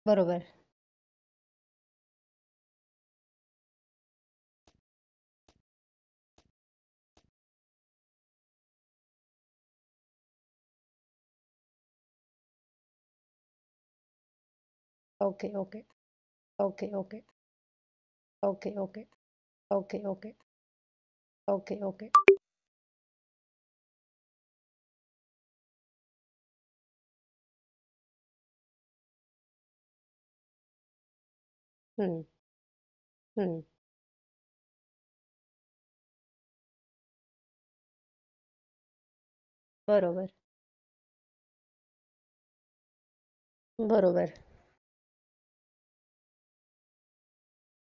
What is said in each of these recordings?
बरोबर. Okay, okay. Okay, okay. Okay, okay. Okay, okay. Okay, okay. हं, हं. बरोबर. बरोबर.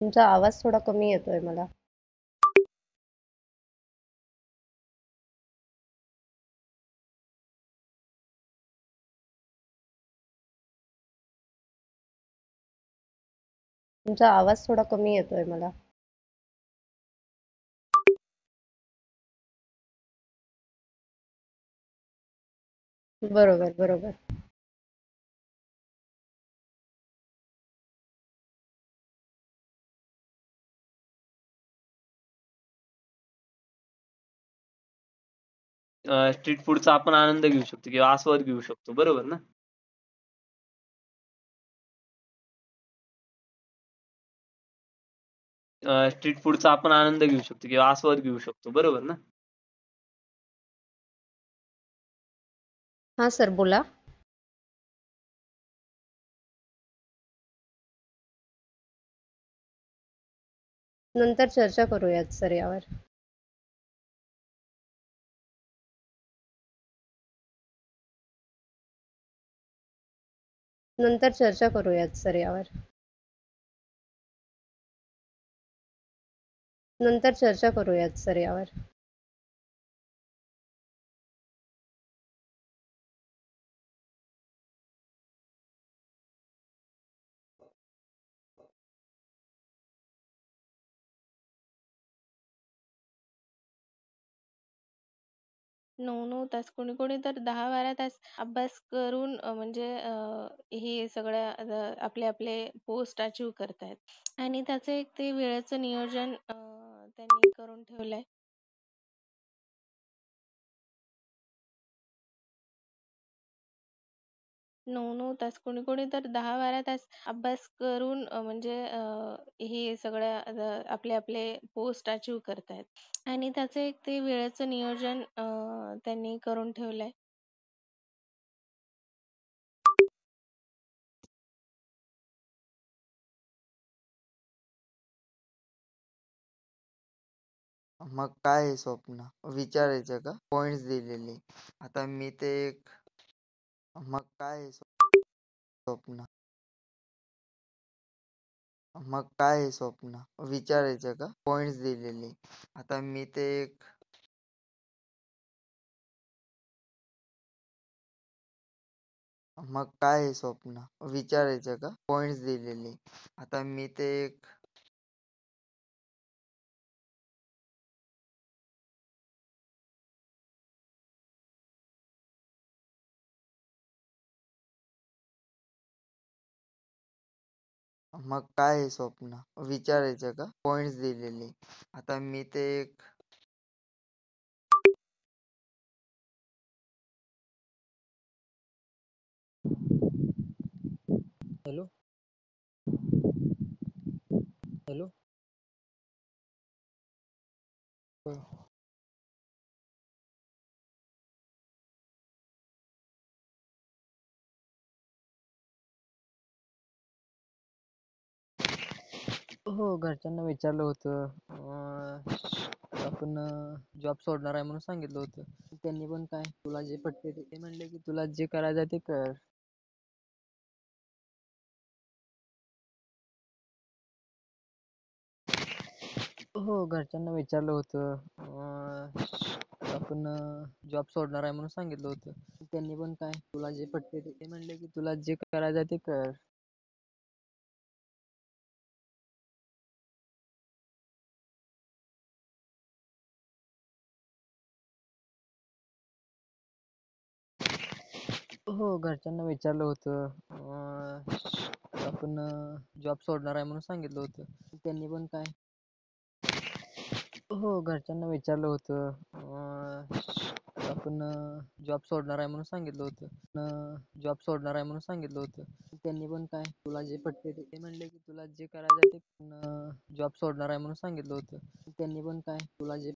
तुमचा आवाज थोडा कमी येतोय मला. तुमचा आवाज थोडा कमी येतोय मला. बरोबर, बरोबर. स्ट्रीट फूडचा आपण आनंद घेऊ शकतो किंवा आस्वाद घेऊ शकतो. बरोबर ना? स्ट्रीट फूडचा आपण आनंद घेऊ शकतो किंवा आस्वाद घेऊ शकतो. बरोबर ना? हां सर बोला. नंतर चर्चा करूयात सर यावर. नंतर चर्चा करूयात सर यावर. नंतर चर्चा करूयात सर यावर. नऊ नऊ तास कोणी कोणी तर 10-12 तास अभ्यास करून म्हणजे हे सगळ्या आपले आपले पोस्ट अचीव करतायत आणि त्याचं एक ते वेळेचं नियोजन त्यांनी करून ठेवलंय. 9-9 तास कोणी कोणी तर 10-12 तास अभ्यास करून म्हणजे हे सगळ्या आपले आपले पोस्ट अचीव करतायत आणि त्याचं एक ते वेळेचं नियोजन त्यांनी करून ठेवलंय. मग काय आहे स्वप्न विचारायचं का पॉइंट्स दिलेले आता मी ते एक मग काय आहे स्वप्न मग काय आहे स्वप्न विचारायचं का पॉइंट्स दिलेले आता मी ते एक मग काय आहे स्वप्न विचारायचं का पॉइंट्स दिलेले आता मी ते एक मग काय आहे स्वप्न विचारायचं का पॉइंट्स दिलेले आता मी ते एक हॅलो हॅलो हो घरच्यांना विचारलं होतं आपण जॉब सोडणार आहे म्हणून सांगितलं होतं. त्यांनी पण काय तुला जे पटते ते म्हणले की तुला जे करायचं ते कर. हो घरच्यांना विचारलं होतं आपण जॉब सोडणार आहे म्हणून सांगितलं होतं. त्यांनी पण काय तुला जे पटते ते म्हणले की तुला जे करायचं ते कर. हो घरच्यांना विचारलं होतं आपण जॉब सोडणार आहे म्हणून सांगितलं होतं. त्यांनी पण काय हो घरच्यांना विचारलं होतं. आपण जॉब सोडणार आहे म्हणून सांगितलं होतं. जॉब सोडणार आहे म्हणून सांगितलं होतं. त्यांनी पण काय तुला जे पटते ते म्हणले की तुला जे करायचं ते जॉब सोडणार आहे म्हणून सांगितलं होतं. त्यांनी पण काय तुला जे